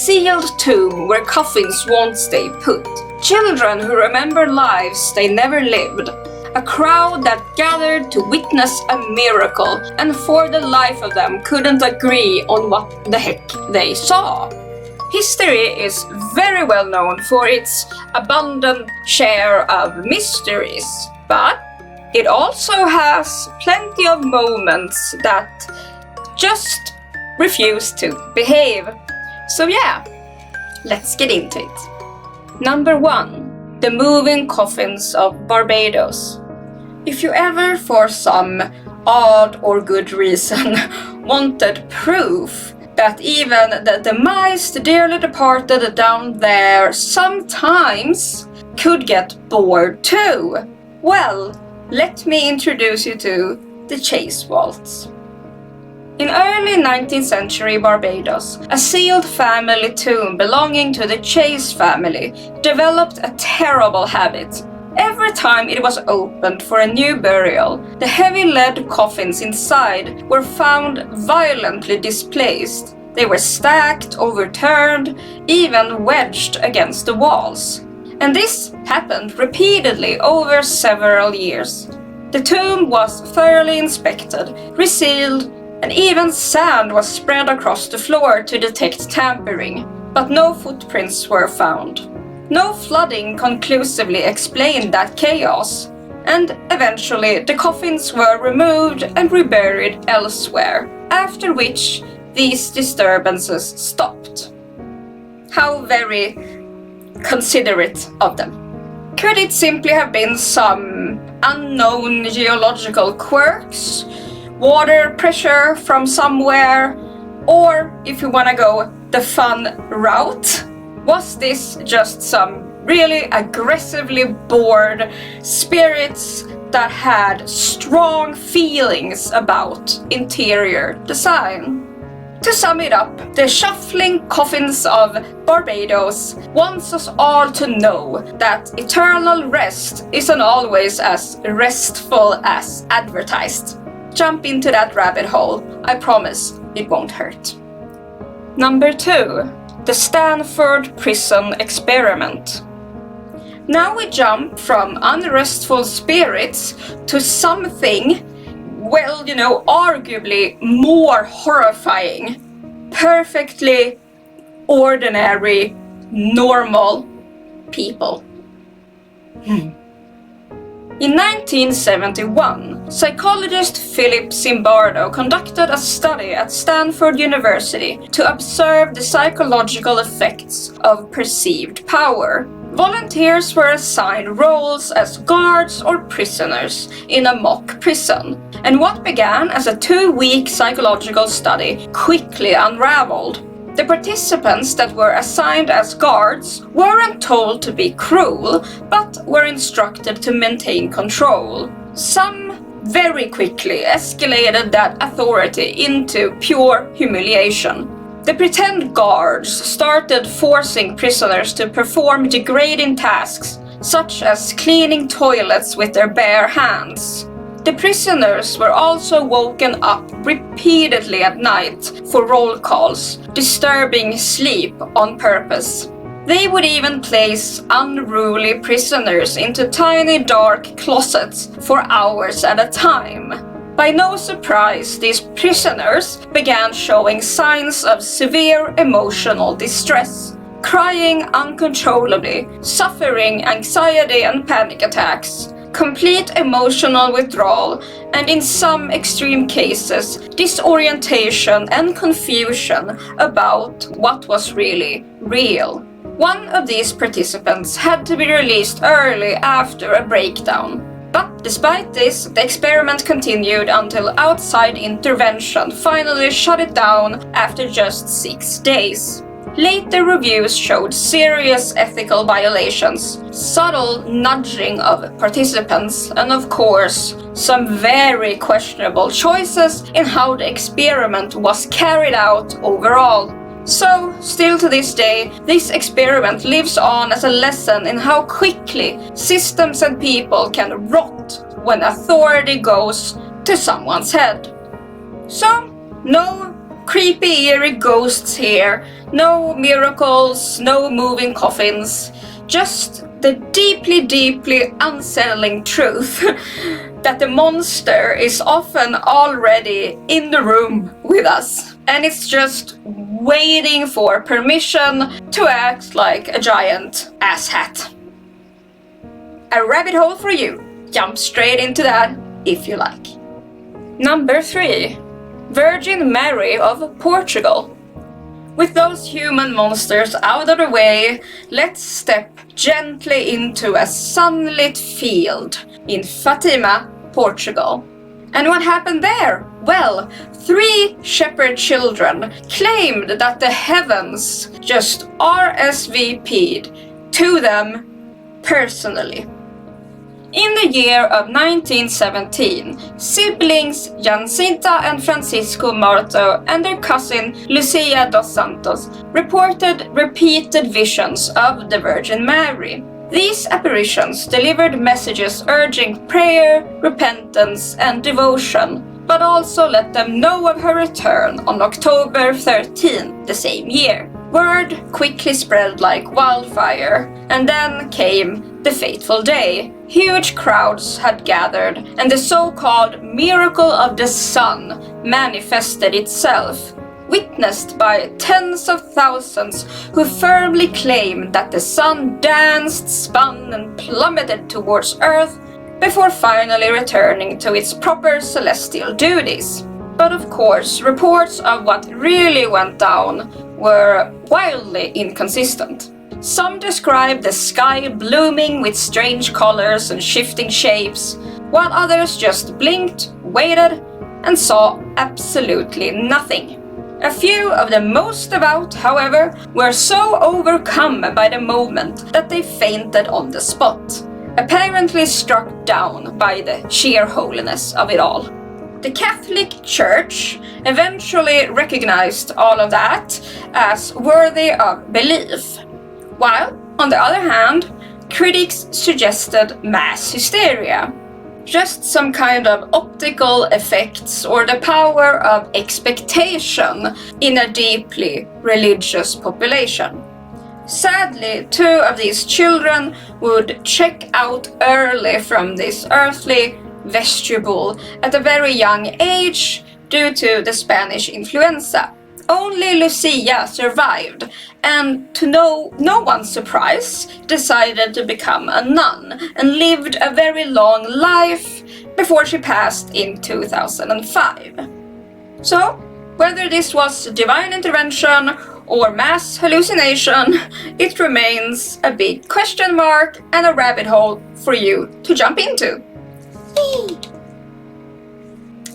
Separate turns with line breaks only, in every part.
sealed tomb where coffins won't stay put. Children who remember lives they never lived. A crowd that gathered to witness a miracle and for the life of them couldn't agree on what the heck they saw. History is very well known for its abundant share of mysteries, but it also has plenty of moments that just refuse to behave. So yeah, let's get into it. Number 1. The moving coffins of Barbados. If you ever, for some odd or good reason, wanted proof that even the demised dearly departed down there sometimes could get bored too, well, let me introduce you to the Chase Vaults. In early 19th century Barbados, a sealed family tomb belonging to the Chase family developed a terrible habit. Every time it was opened for a new burial, the heavy lead coffins inside were found violently displaced. They were stacked, overturned, even wedged against the walls. And this happened repeatedly over several years. The tomb was thoroughly inspected, resealed, and even sand was spread across the floor to detect tampering, but no footprints were found. No flooding conclusively explained that chaos, and eventually the coffins were removed and reburied elsewhere, after which these disturbances stopped. How very considerate of them. Could it simply have been some unknown geological quirks, water pressure from somewhere, or if you want to go the fun route, was this just some really aggressively bored spirits that had strong feelings about interior design? To sum it up, the shuffling coffins of Barbados wants us all to know that eternal rest isn't always as restful as advertised. Jump into that rabbit hole, I promise it won't hurt. Number 2. The Stanford Prison Experiment. Now we jump from unrestful spirits to something, well, arguably more horrifying. Perfectly ordinary, normal people. In 1971, psychologist Philip Zimbardo conducted a study at Stanford University to observe the psychological effects of perceived power. Volunteers were assigned roles as guards or prisoners in a mock prison, and what began as a 2-week psychological study quickly unraveled. The participants that were assigned as guards weren't told to be cruel, but were instructed to maintain control. Some very quickly escalated that authority into pure humiliation. The pretend guards started forcing prisoners to perform degrading tasks, such as cleaning toilets with their bare hands. The prisoners were also woken up repeatedly at night for roll calls, disturbing sleep on purpose. They would even place unruly prisoners into tiny dark closets for hours at a time. By no surprise, these prisoners began showing signs of severe emotional distress, crying uncontrollably, suffering anxiety and panic attacks, complete emotional withdrawal, and in some extreme cases, disorientation and confusion about what was really real. One of these participants had to be released early after a breakdown. But despite this, the experiment continued until outside intervention finally shut it down after just 6 days. Later reviews showed serious ethical violations, subtle nudging of participants, and of course, some very questionable choices in how the experiment was carried out overall. So, still to this day, this experiment lives on as a lesson in how quickly systems and people can rot when authority goes to someone's head. So, no creepy, eerie ghosts here. No miracles, no moving coffins. Just the deeply, deeply unsettling truth that the monster is often already in the room with us. And it's just waiting for permission to act like a giant asshat. A rabbit hole for you. Jump straight into that if you like. Number 3. Virgin Mary of Portugal. With those human monsters out of the way, let's step gently into a sunlit field in Fatima, Portugal. And what happened there? Well, 3 shepherd children claimed that the heavens just RSVP'd to them personally. In the year of 1917, siblings Jacinta and Francisco Marto and their cousin Lucia dos Santos reported repeated visions of the Virgin Mary. These apparitions delivered messages urging prayer, repentance, and devotion, but also let them know of her return on October 13 the same year. Word quickly spread like wildfire, and then came the fateful day. Huge crowds had gathered, and the so-called miracle of the sun manifested itself, witnessed by tens of thousands who firmly claimed that the sun danced, spun, and plummeted towards Earth before finally returning to its proper celestial duties. But of course, reports of what really went down were wildly inconsistent. Some described the sky blooming with strange colors and shifting shapes, while others just blinked, waited, and saw absolutely nothing. A few of the most devout, however, were so overcome by the moment that they fainted on the spot, apparently struck down by the sheer holiness of it all. The Catholic Church eventually recognized all of that as worthy of belief, while, on the other hand, critics suggested mass hysteria, just some kind of optical effects or the power of expectation in a deeply religious population. Sadly, 2 of these children would check out early from this earthly vestibule at a very young age due to the Spanish influenza. Only Lucia survived, and to no one's surprise, decided to become a nun and lived a very long life before she passed in 2005. So, whether this was divine intervention or mass hallucination, it remains a big question mark and a rabbit hole for you to jump into.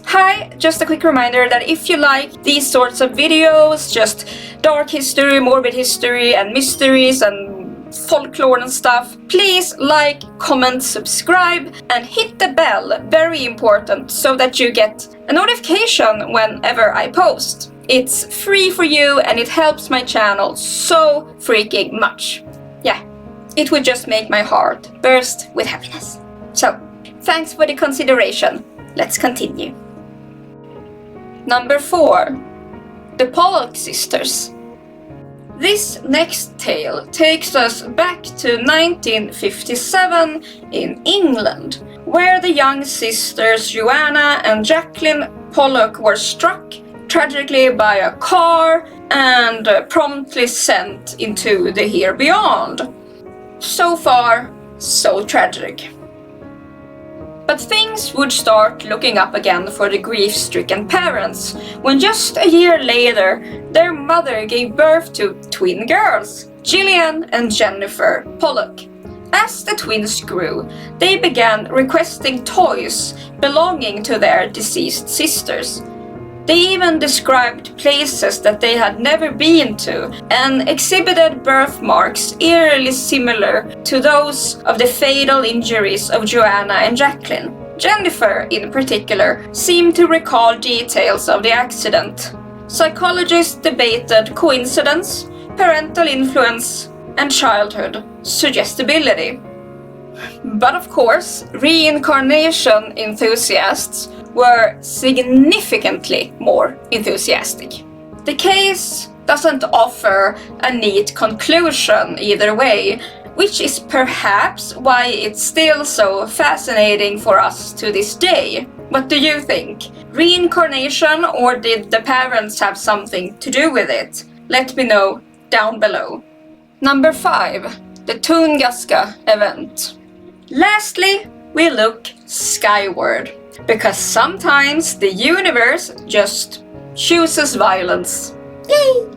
Hi, just a quick reminder that if you like these sorts of videos, just dark history, morbid history, and mysteries and folklore and stuff, please like, comment, subscribe, and hit the bell, very important, so that you get a notification whenever I post. It's free for you and it helps my channel so freaking much. Yeah, it would just make my heart burst with happiness. So, thanks for the consideration. Let's continue. Number 4. The Pollock sisters. This next tale takes us back to 1957 in England, where the young sisters Joanna and Jacqueline Pollock were struck tragically by a car and promptly sent into the here beyond. So far, so tragic. But things would start looking up again for the grief-stricken parents when just a year later their mother gave birth to twin girls, Gillian and Jennifer Pollock. As the twins grew, they began requesting toys belonging to their deceased sisters. They even described places that they had never been to and exhibited birthmarks eerily similar to those of the fatal injuries of Joanna and Jacqueline. Jennifer, in particular, seemed to recall details of the accident. Psychologists debated coincidence, parental influence, and childhood suggestibility. But of course, reincarnation enthusiasts were significantly more enthusiastic. The case doesn't offer a neat conclusion either way, which is perhaps why it's still so fascinating for us to this day. What do you think? Reincarnation, or did the parents have something to do with it? Let me know down below. Number 5. The Tunguska event. Lastly, we look skyward, because sometimes the universe just chooses violence. Yay!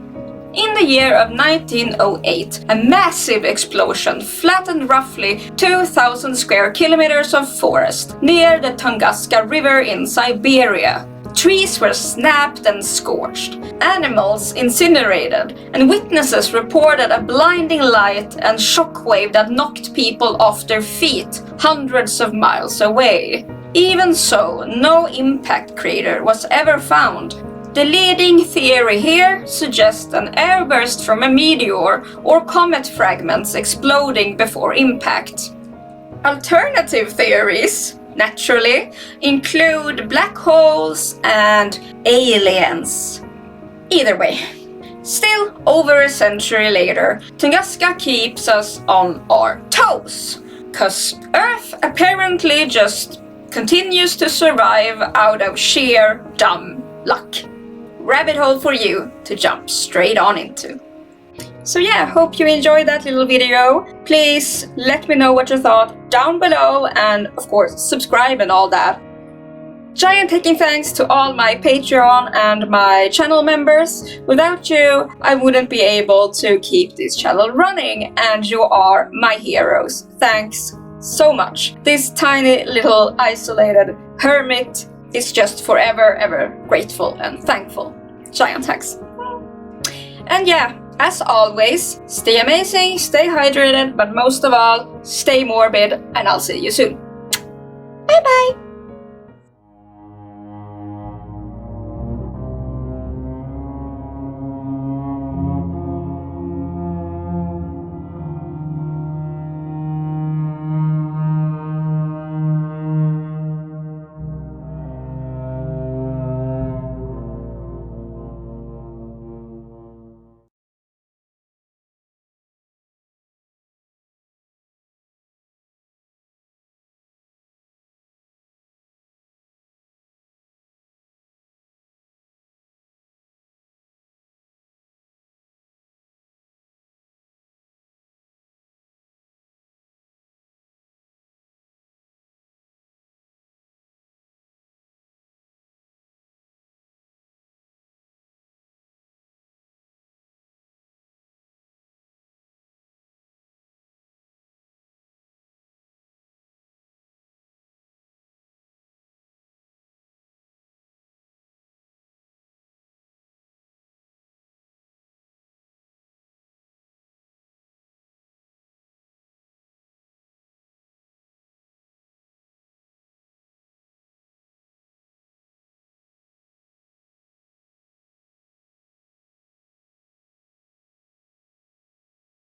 In the year of 1908, a massive explosion flattened roughly 2,000 square kilometers of forest near the Tunguska River in Siberia. Trees were snapped and scorched, animals incinerated, and witnesses reported a blinding light and shockwave that knocked people off their feet hundreds of miles away. Even so, no impact crater was ever found. The leading theory here suggests an airburst from a meteor or comet fragments exploding before impact. Alternative theories, naturally, include black holes and aliens. Either way, still over a century later, Tunguska keeps us on our toes, 'cause Earth apparently just continues to survive out of sheer dumb luck. Rabbit hole for you to jump straight on into. So yeah, hope you enjoyed that little video. Please let me know what you thought down below, and of course subscribe and all that. Giant taking thanks to all my Patreon and my channel members. Without you, I wouldn't be able to keep this channel running, and you are my heroes. Thanks so much. This tiny little isolated hermit is just forever ever grateful and thankful. Giant thanks. And yeah, as always, stay amazing, stay hydrated, but most of all, stay morbid, and I'll see you soon. Bye bye!